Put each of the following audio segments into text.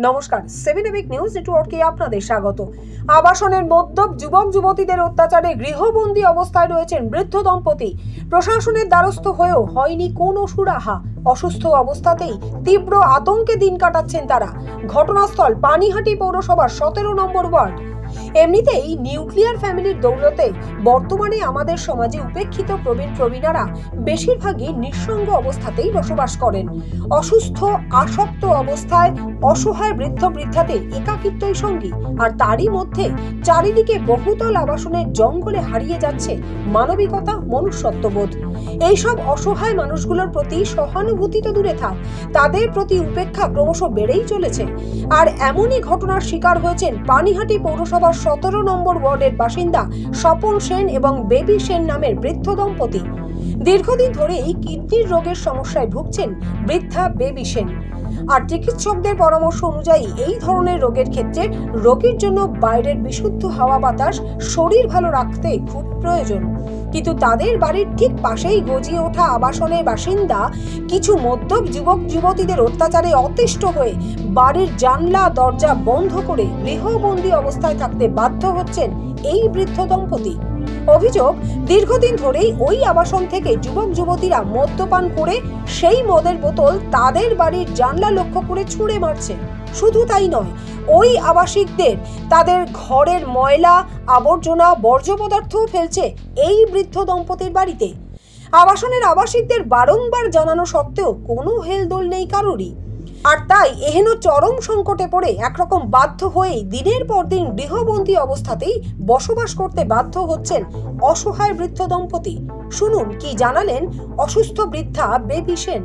নমস্কার, 7 EPIC news নেটওয়ার্কে আপনাদের স্বাগত। আবাসনের মদ্যপ যুবক যুবতীদের অত্যাচারে গৃহবন্দী অবস্থায় রয়েছেন বৃদ্ধ দম্পতি। প্রশাসনের দ্বারস্থ হয়েও হয়নি কোনো সুরাহা। অসুস্থ অবস্থাতেই তীব্র আতঙ্কে দিন কাটাচ্ছেন তারা। ঘটনাস্থল পানিহাটি পৌরসভার 17 নম্বর ওয়ার্ড। এমনিতেই নিউক্লিয়ার ফ্যামিলির দৌলতে বর্তমানে আমাদের সমাজে উপেক্ষিত প্রবীণারা বেশিরভাগই নিঃসঙ্গ অবস্থাতেই বসবাস করেন। অসুস্থ আসক্ত অবস্থায় অসহায় বৃদ্ধ বৃদ্ধাদের একাকিত্বই সঙ্গী। আর তারই মধ্যে চারিদিকে বহুতল আবাসনের জঙ্গলে হারিয়ে যাচ্ছে মানবিকতা, মনুষ্যত্ববোধ। এইসব অসহায় মানুষগুলোর প্রতি সহানুভূতি তো দূরে থাক, তাদের প্রতি উপেক্ষা ক্রমশ বেড়েই চলেছে। আর এমনই ঘটনার শিকার হয়েছেন পানিহাটি পৌরসভার 17 নম্বর ওয়ার্ডের বাসিন্দা স্বপন সেন এবং বেবি সেন নামের বৃদ্ধ দম্পতি। দীর্ঘদিন ধরেই কিডনির রোগের সমস্যায় ভুগছেন বৃদ্ধা বেবি সেন। আর চিকিৎসকদের পরামর্শ অনুযায়ী এই ধরনের রোগের ক্ষেত্রে রোগীর জন্য বাইরের বিশুদ্ধ হাওয়া বাতাস শরীর ভালো রাখতে খুব প্রয়োজন। কিন্তু তাদের বাড়ির ঠিক পাশেই গজিয়ে ওঠা আবাসনের বাসিন্দা কিছু মদ্যপ যুবক যুবতীদের অত্যাচারে অতিষ্ঠ হয়ে বাড়ির জানলা দরজা বন্ধ করে গৃহবন্দী অবস্থায় থাকতে বাধ্য হচ্ছেন এই বৃদ্ধ দম্পতি। অভিযোগ, দীর্ঘদিন ধরেই ওই আবাসন থেকে যুবক যুবতীরা মদ্যপান করে সেই মদের বোতল তাদের বাড়ির জানলা লক্ষ্য করে ছুঁড়ে মারছে। শুধু তাই নয়, ওই আবাসিকদের তাদের ঘরের ময়লা আবর্জনা বর্জ্য পদার্থও ফেলছে এই বৃদ্ধ দম্পতির বাড়িতে। আবাসনের আবাসিকদের বারংবার জানানো সত্ত্বেও কোনো হেলদোল নেই কারোরই। আর তাই এহেন চরম সংকটে পড়ে একরকম বাধ্য হয়েই দিনের পর দিন গৃহবন্দী অবস্থাতেই বসবাস করতে বাধ্য হচ্ছেন অসহায় বৃদ্ধ দম্পতি। শুনুন কি জানালেন অসুস্থ বৃদ্ধা বেবি সেন।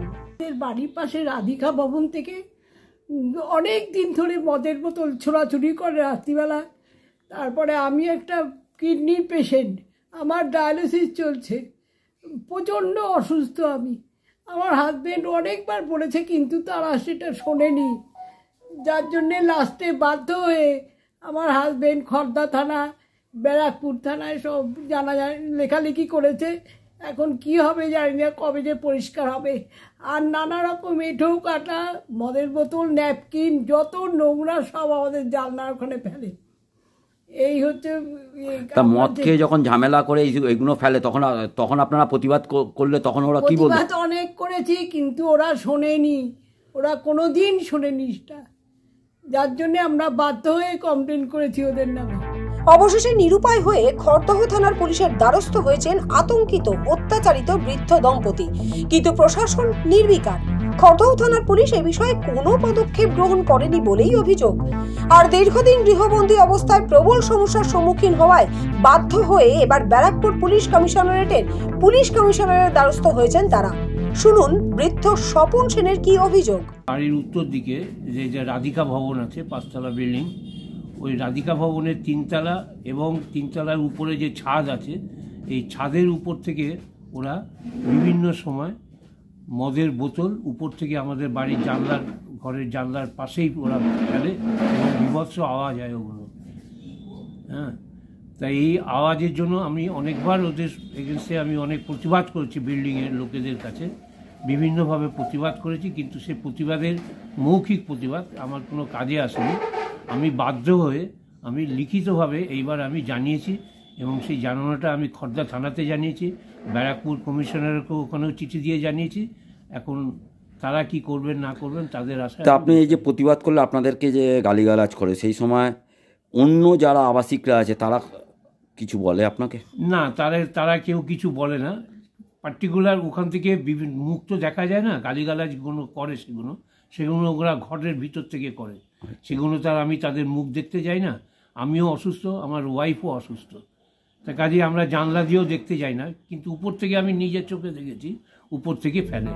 বাড়ির পাশে রাধিকা ভবন থেকে অনেক দিন ধরে মদের বোতল ছোড়াছুড়ি করে রাত্রিবেলা। তারপরে আমি একটা কিডনির পেশেন্ট, আমার ডায়ালিসিস চলছে, প্রচণ্ড অসুস্থ আমি। আমার হাজব্যান্ড অনেকবার বলেছে কিন্তু তারা সেটা শোনেনি, যার জন্যে লাস্টে বাধ্য হয়ে আমার হাজব্যান্ড খর্দা থানা, ব্যারাকপুর থানায় সব লেখালেখি করেছে। এখন কি হবে জানি না, কবে যে পরিষ্কার হবে। আর নানা রকম এঁঠো কাটা মদের বোতল, ন্যাপকিন, যত নোংরা সব আমাদের জানলার ওখানে ফেলে। এই হচ্ছে মদ খেয়ে যখন ঝামেলা করে এইগুলো ফেলে তখন আপনারা প্রতিবাদ করলে তখন ওরা কি বলবে? প্রতিবাদ অনেক করেছি কিন্তু ওরা শোনেনি, ওরা কোনোদিন শোনেনি, যার জন্য আমরা বাধ্য হয়ে কমপ্লেন করেছি ওদের নামে। অবশেষে নিরুপায় হয়ে খড়দহ থানার পুলিশের দ্বারস্থ হয়েছেন আতঙ্কিত অত্যাচারিত বৃদ্ধ দম্পতি। কিন্তু প্রশাসন নির্বিকার। খড়দহ থানার পুলিশ এ বিষয়ে কোনো পদক্ষেপ গ্রহণ করেনি বলেই অভিযোগ। আর দীর্ঘদিন গৃহবন্দী অবস্থায় প্রবল সমস্যার সম্মুখীন হওয়ায় বাধ্য হয়ে এবার ব্যারাকপুর পুলিশ কমিশনারের দ্বারস্থ হয়েছেন তারা। শুনুন বৃদ্ধ স্বপন সেনের কি অভিযোগ। বাড়ির উত্তর দিকে যে রাধিকা ভবন আছে, 5তলা বিল্ডিং, ওই রাধিকা ভবনের 3তলা এবং 3তলার উপরে যে ছাদ আছে, এই ছাদের উপর থেকে ওরা বিভিন্ন সময় মদের বোতল উপর থেকে আমাদের বাড়ির ঘরের জানলার পাশেই ওরা ফেলে এবং বিভৎস আওয়াজ হয় ওগুলো। হ্যাঁ, তাই এই আওয়াজের জন্য আমি অনেকবার ওদের এগেন্সে আমি অনেক প্রতিবাদ করেছি, বিল্ডিংয়ের লোকেদের কাছে বিভিন্নভাবে প্রতিবাদ করেছি, কিন্তু সে প্রতিবাদের মৌখিক প্রতিবাদ আমার কোনো কাজে আসেনি। আমি বাধ্য হয়ে আমি লিখিতভাবে এইবার আমি জানিয়েছি এবং সেই জানানোটা আমি খর্দা থানাতে জানিয়েছি, ব্যারাকপুর কমিশনারকেও ওখানেও চিঠি দিয়ে জানিয়েছি। এখন তারা কি করবেন না করবেন তাদের আশা। তা আপনি এই যে প্রতিবাদ করলে আপনাদেরকে যে গালিগালাজ করে, সেই সময় অন্য যারা আবাসিকরা আছে তারা কিছু বলে আপনাকে? না, তারা কেউ কিছু বলে না। পার্টিকুলার ওখান থেকে বিভিন্ন মুখ তো দেখা যায় না, গালিগালাজগুলো করে সেগুলো ওরা ঘরের ভিতর থেকে করে, সেগুলো আমি তাদের মুখ দেখতে যাই না। আমিও অসুস্থ, আমার ওয়াইফও অসুস্থ, তা কাজে আমরা জানলা দিয়েও দেখতে যাই না, কিন্তু উপর থেকে আমি নিজের চোখে দেখেছি উপর থেকে ফেলে।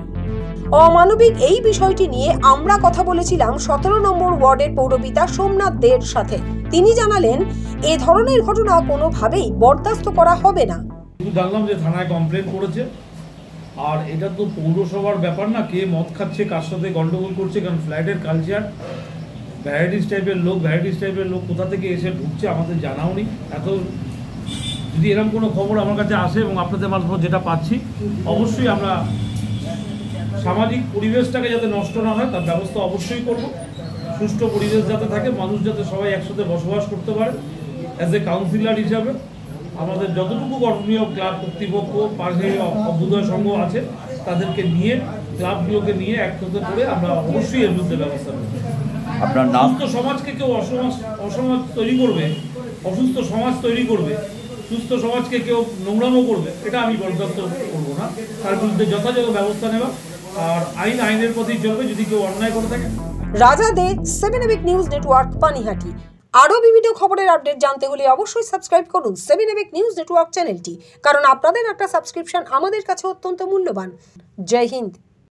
অমানবিক এই বিষয়টি নিয়ে আমরা কথা বলেছিলাম 17 নম্বর ওয়ার্ডের পৌরপিতা সোমনাথ দের সাথে। তিনি জানালেন এ ধরনের ঘটনা কোনোভাবেই বরদাস্ত করা হবে না। জানলাম যে থানায় কমপ্লেন করেছে, আর এটা তো পৌরসভার ব্যাপার না, কে মদ খাচ্ছে কার সাথে গন্ডগোল করছে, কারণ ফ্ল্যাটের কালচার ভ্যারাইটিস টাইপের লোক কোথা থেকে এসে ঢুকছে আমাদের জানাও নেই। এত যদি এরকম কোনো খবর আমার কাছে আসে এবং আপনাদের মারফত যেটা পাচ্ছি, অবশ্যই আমরা সামাজিক পরিবেশটাকে যাতে নষ্ট না হয় তার ব্যবস্থা অবশ্যই করব। সুষ্ঠু পরিবেশ যাতে থাকে, মানুষ যাতে সবাই একসাথে বসবাস করতে পারে। অ্যাজ এ কাউন্সিলর হিসাবে আমাদের যতটুকু করণীয় ক্লাব কর্তৃপক্ষ, পাশে অভ্যুদয় সংঘ আছে, তাদেরকে নিয়ে, ক্লাবগুলোকে নিয়ে একসাথে করে আমরা অবশ্যই এর বিরুদ্ধে ব্যবস্থা নেব। আপনার নাম? সুস্থ সমাজকে কেউ অসমাজ তৈরি করবে, অসুস্থ সমাজ তৈরি করবে, সুস্থ সমাজকে কেউ নোংরামো করবে, এটা আমি বরদাস্ত করবো না। তার বিরুদ্ধে যথাযথ ব্যবস্থা নেওয়া, আর আইনের পথেই চলবে যদি কেউ অন্যায় করে থাকে। রাজা দে, 7 এবিক নিউজ নেটওয়ার্ক, পানিহাটি। আরও বিভিন্ন খবরের আপডেট জানতে হলে অবশ্যই সাবস্ক্রাইব করুন 7 এবিক নিউজ নেটওয়ার্ক চ্যানেলটি, কারণ আপনাদের একটা সাবস্ক্রিপশন আমাদের কাছে অত্যন্ত মূল্যবান। জয় হিন্দ।